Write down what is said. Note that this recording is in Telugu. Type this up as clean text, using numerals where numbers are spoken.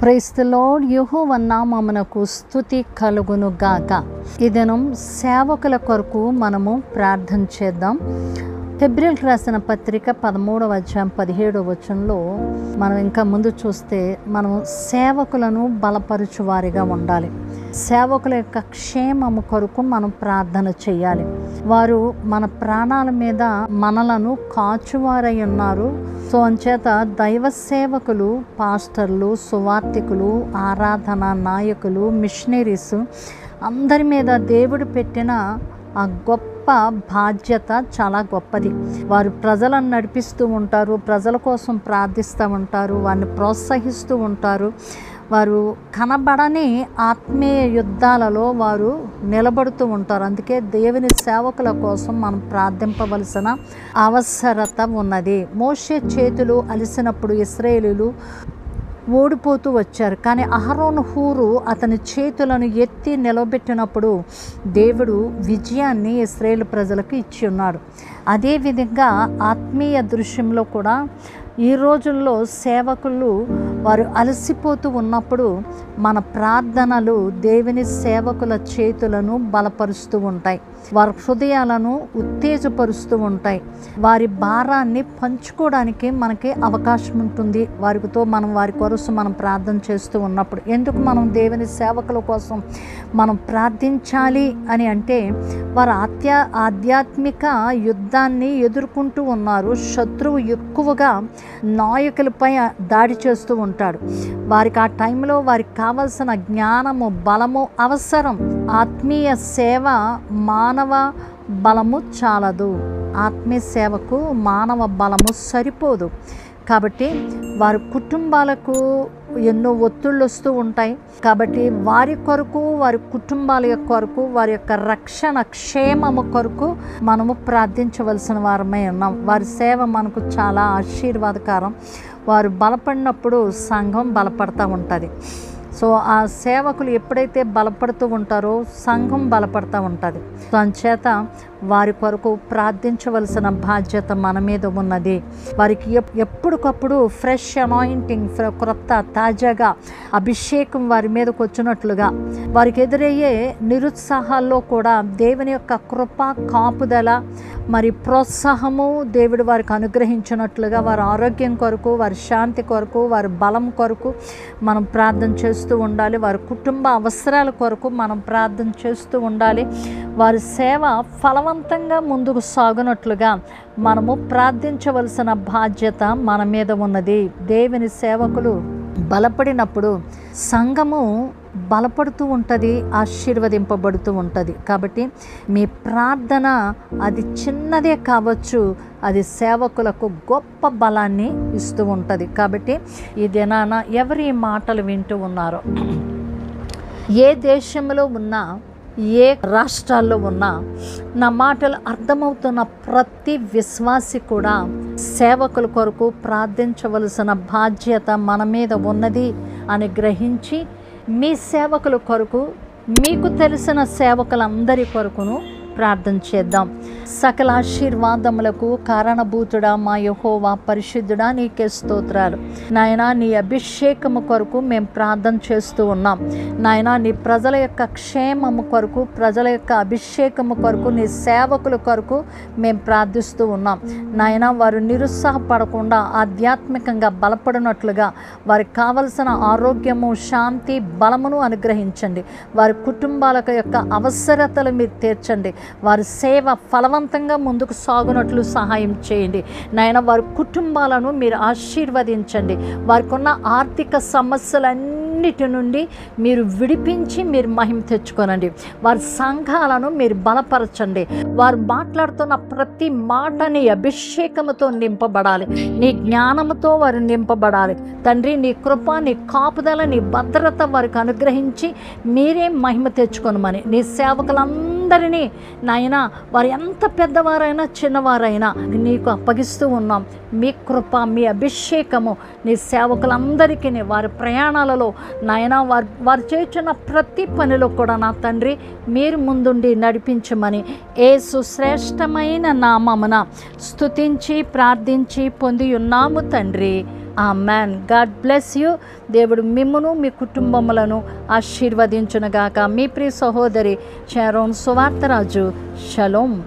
Praise the lord. యెహోవా నామమునకు స్తుతి కలుగును గాక. ఈ దినం సేవకుల కొరకు మనము ప్రార్థన చేద్దాం. హెబ్రీయులకు రాసిన పత్రిక 13వ అధ్యాయం 17వ వచనంలో మనం ఇంకా ముందు చూస్తే మనం సేవకులను బలపరచు వారిగా ఉండాలి. సేవకుల యొక్క క్షేమము కొరకు మనం ప్రార్థన చేయాలి. వారు మన ప్రాణాల మీద మనలను కాచువారై ఉన్నారు. సో అంచేత దైవ సేవకులు, పాస్టర్లు, సువార్థికులు, ఆరాధన నాయకులు, మిషనరీస్ అందరి మీద దేవుడు పెట్టిన ఆ గొప్ప బాధ్యత చాలా గొప్పది. వారు ప్రజలను నడిపిస్తూ ఉంటారు, ప్రజల కోసం ప్రార్థిస్తూ ఉంటారు, వారిని ప్రోత్సహిస్తూ ఉంటారు. వారు కనబడని ఆత్మీయ యుద్ధాలలో వారు నిలబడుతూ ఉంటారు. అందుకే దేవుని సేవకుల కోసం మనం ప్రార్థింపవలసిన అవసరత ఉన్నది. మోషే చేతులు అలిసినప్పుడు ఇశ్రాయేలీయులు ఓడిపోతూ వచ్చారు. కానీ అహరోను హూరు అతని చేతులను ఎత్తి నిలబెట్టినప్పుడు దేవుడు విజయాన్ని ఇశ్రాయేల్ ప్రజలకు ఇచ్చి ఉన్నాడు. అదేవిధంగా ఆత్మీయ దృశ్యంలో కూడా ఈ రోజుల్లో సేవకులు వారు అలసిపోతూ ఉన్నప్పుడు మన ప్రార్థనలు దేవుని సేవకుల చేతులను బలపరుస్తూ ఉంటాయి, వారి హృదయాలను ఉత్తేజపరుస్తూ ఉంటాయి. వారి భారాన్ని పంచుకోవడానికి మనకి అవకాశం ఉంటుంది. వారితో వారి కొరకు మనం ప్రార్థన చేస్తూ ఉన్నప్పుడు ఎందుకు మనం దేవుని సేవకుల కోసం మనం ప్రార్థించాలి అని అంటే వారు ఆధ్యాత్మిక యుద్ధాన్ని ఎదుర్కొంటూ ఉన్నారు. శత్రువు ఎక్కువగా నాయకులపై దాడి చేస్తూ ఉంటాడు. వారికి ఆ టైంలో వారికి కావలసిన జ్ఞానము, బలము అవసరం. ఆత్మీయ సేవ మానవ బలము చాలదు. ఆత్మీయ సేవకు మానవ బలము సరిపోదు. కాబట్టి వారి కుటుంబాలకు ఎన్నో ఒత్తిళ్ళు వస్తూ ఉంటాయి. కాబట్టి వారి కొరకు, వారి కుటుంబాల కొరకు, వారి యొక్క రక్షణ క్షేమము కొరకు మనము ప్రార్థించవలసిన వారమై ఉన్నాం. వారి సేవ మనకు చాలా ఆశీర్వాదకరం. వారు బలపడినప్పుడు సంఘం బలపడుతూ ఉంటుంది. సో ఆ సేవకులు ఎప్పుడైతే బలపడుతూ ఉంటారో సంఘం బలపడుతూ ఉంటుంది. సో అంచేత వారి కొరకు ప్రార్థించవలసిన బాధ్యత మన మీద ఉన్నది. వారికి ఎప్పటికప్పుడు ఫ్రెష్ అనాయింటింగ్, క్రొత్త తాజాగా అభిషేకం వారి మీదకి వచ్చినట్లుగా, వారికి ఎదురయ్యే నిరుత్సాహాల్లో కూడా దేవుని యొక్క కృప, కాపుదల, మరి ప్రోత్సాహము దేవుడు వారికి అనుగ్రహించినట్లుగా వారి ఆరోగ్యం కొరకు, వారి శాంతి కొరకు, వారి బలం కొరకు మనం ప్రార్థన చేస్తూ ఉండాలి. వారి కుటుంబ అవసరాల కొరకు మనం ప్రార్థన చేస్తూ ఉండాలి. వారి సేవ ఫలవంతంగా ముందుకు సాగునట్లుగా మనము ప్రార్థించవలసిన బాధ్యత మన మీద ఉన్నది. దేవుని సేవకులు బలపడినప్పుడు సంఘము బలపడుతూ ఉంటుంది, ఆశీర్వదింపబడుతూ ఉంటుంది. కాబట్టి మీ ప్రార్థన అది చిన్నదే కావచ్చు, అది సేవకులకు గొప్ప బలాన్ని ఇస్తూ ఉంటుంది. కాబట్టి ఈ దినాన ఎవరి మాటలు వింటూ ఉన్నారో, ఏ దేశంలో ఉన్నా, ఏ రాష్ట్రాల్లో ఉన్నా నా మాటలు అర్థమవుతున్న ప్రతి విశ్వాసి కూడా సేవకుల కొరకు ప్రార్థించవలసిన బాధ్యత మన మీద ఉన్నది అని గ్రహించి మీ సేవకుల కొరకు, మీకు తెలిసిన సేవకులందరి కొరకును ప్రార్థన చేద్దాం. సకల ఆశీర్వాదములకు కారణభూతుడా మా యెహోవా పరిశుద్ధుడా, నీకే స్తోత్రాలు. నాయనా, నీ అభిషేకము కొరకు మేము ప్రార్థన చేస్తూ ఉన్నాం. నాయనా, నీ ప్రజల యొక్క క్షేమము కొరకు, ప్రజల యొక్క అభిషేకము కొరకు, నీ సేవకుల కొరకు మేము ప్రార్థిస్తూ ఉన్నాం. నాయనా, వారు నిరుత్సాహపడకుండా ఆధ్యాత్మికంగా బలపడినట్లుగా వారికి కావలసిన ఆరోగ్యము, శాంతి, బలమును అనుగ్రహించండి. వారి కుటుంబాల యొక్క అవసరతలు మీరు తీర్చండి. వారి సేవ ఫలవంతంగా ముందుకు సాగునట్లు సహాయం చేయండి. నాయన, వారి కుటుంబాలను మీరు ఆశీర్వదించండి. వారికి ఉన్న ఆర్థిక సమస్యలన్నిటి నుండి మీరు విడిపించి మీరు మహిమ తెచ్చుకోనండి. వారి సంఘాలను మీరు బలపరచండి. వారు మాట్లాడుతున్న ప్రతి మాట నీ అభిషేకముతో నింపబడాలి, నీ జ్ఞానముతో వారు నింపబడాలి. తండ్రి, నీ కృప, నీ కాపుదల, నీ భద్రత వారికి అనుగ్రహించి మీరే మహిమ తెచ్చుకొనమని నీ సేవకులందరినీ నాయన, వారు ఎంత పెద్దవారైనా చిన్నవారైనా నీకు అప్పగిస్తూ ఉన్నాం. మీ కృప, మీ అభిషేకము నీ సేవకులందరికీ వారి ప్రయాణాలలో నాయన, వారు చేస్తున్న ప్రతి పనిలో కూడా నా తండ్రి మీరు ముందుండి నడిపించమని యేసు శ్రేష్టమైన నామమున స్తుతించి ప్రార్థించి పొంది ఉన్నాము తండ్రి. ఆమెన్. God bless you. దేవుడు మిమ్మును మీ కుటుంబములను ఆశీర్వదించునుగాక. మీ ప్రియ సహోదరి షారోన్ సువార్తరాజు. షలోమ్.